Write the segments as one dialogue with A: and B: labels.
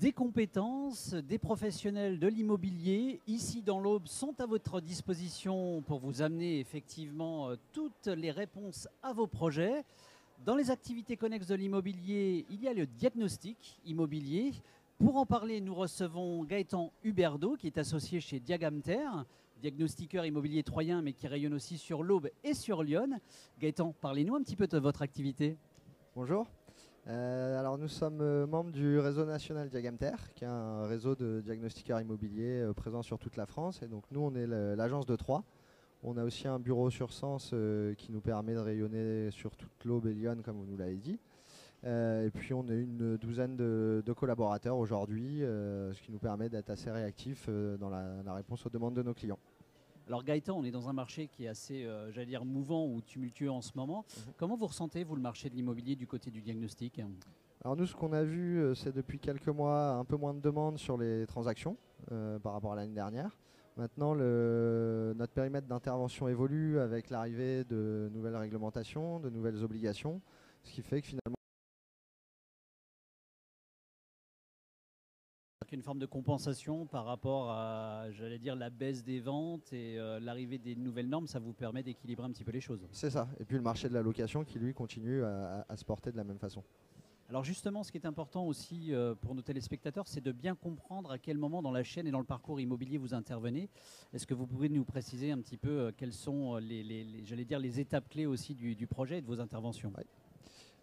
A: des compétences, des professionnels de l'immobilier, ici dans l'Aube, sont à votre disposition pour vous amener effectivement toutes les réponses à vos projets. Dans les activités connexes de l'immobilier, il y a le diagnostic immobilier. Pour en parler, nous recevons Gaëtan Huberdeau, qui est associé chez Diagamter, diagnostiqueur immobilier troyen, mais qui rayonne aussi sur l'Aube et sur Lyon. Gaëtan, parlez-nous un petit peu de votre activité.
B: Bonjour. Alors nous sommes membres du réseau national Diagamter, qui est un réseau de diagnostiqueurs immobiliers présent sur toute la France. Et donc nous, on est l'agence de Troyes. On a aussi un bureau sur Sens qui nous permet de rayonner sur toute l'Aube et Lyon, comme vous nous l'avez dit. Et puis on est une douzaine de collaborateurs aujourd'hui, ce qui nous permet d'être assez réactifs dans la réponse aux demandes de nos clients.
A: Alors Gaëtan, on est dans un marché qui est assez, j'allais dire, mouvant ou tumultueux en ce moment. Comment vous ressentez, vous, le marché de l'immobilier du côté du diagnostic?
B: Alors nous, ce qu'on a vu, c'est depuis quelques mois un peu moins de demandes sur les transactions par rapport à l'année dernière. Maintenant, notre périmètre d'intervention évolue avec l'arrivée de nouvelles réglementations, de nouvelles obligations, ce qui fait que finalement,
A: une forme de compensation par rapport à, j'allais dire, la baisse des ventes et l'arrivée des nouvelles normes, ça vous permet d'équilibrer un petit peu les choses.
B: c'est ça. Et puis le marché de la location qui, lui, continue à se porter de la même façon.
A: Alors justement, ce qui est important aussi pour nos téléspectateurs, c'est de bien comprendre à quel moment dans la chaîne et dans le parcours immobilier vous intervenez. Est-ce que vous pouvez nous préciser un petit peu quelles sont j'allais dire, les étapes clés aussi du projet et de vos interventions?
B: Ouais.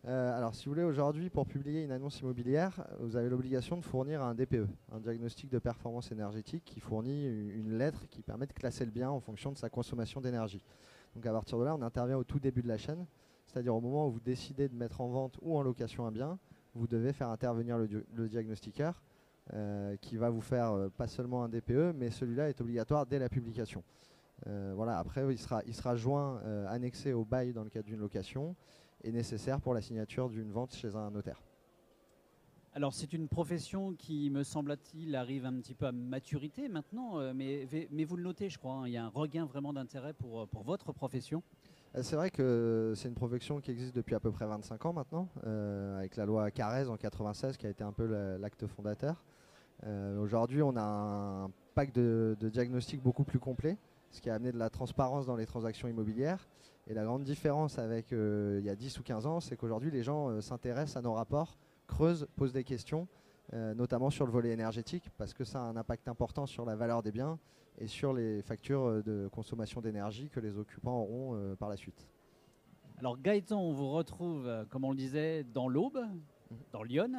B: Alors si vous voulez, aujourd'hui, pour publier une annonce immobilière, vous avez l'obligation de fournir un DPE, un diagnostic de performance énergétique, qui fournit une lettre qui permet de classer le bien en fonction de sa consommation d'énergie. Donc à partir de là, on intervient au tout début de la chaîne, c'est-à-dire au moment où vous décidez de mettre en vente ou en location un bien, vous devez faire intervenir le diagnostiqueur qui va vous faire pas seulement un DPE, mais celui-là est obligatoire dès la publication. Voilà, après, il sera joint, annexé au bail dans le cadre d'une location, et nécessaire pour la signature d'une vente chez un notaire.
A: Alors c'est une profession qui, me semble-t-il, arrive un petit peu à maturité maintenant, mais vous le notez, je crois, hein, il y a un regain vraiment d'intérêt pour votre profession.
B: C'est vrai que c'est une profession qui existe depuis à peu près 25 ans maintenant, avec la loi Carrez en 96 qui a été un peu l'acte fondateur. Aujourd'hui, on a un pack de diagnostics beaucoup plus complet, ce qui a amené de la transparence dans les transactions immobilières. Et la grande différence avec il y a 10 ou 15 ans, c'est qu'aujourd'hui, les gens s'intéressent à nos rapports, creusent, posent des questions, notamment sur le volet énergétique, parce que ça a un impact important sur la valeur des biens et sur les factures de consommation d'énergie que les occupants auront par la suite.
A: Alors Gaëtan, on vous retrouve, comme on le disait, dans l'Aube, dans Lyon,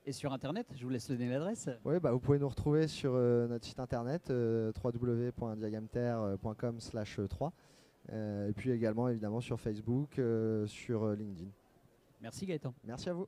A: et sur Internet. Je vous laisse donner l'adresse.
B: Oui, vous pouvez nous retrouver sur notre site internet www.diagamter.com/3 et puis également évidemment sur Facebook, sur LinkedIn.
A: Merci Gaëtan.
B: Merci à vous.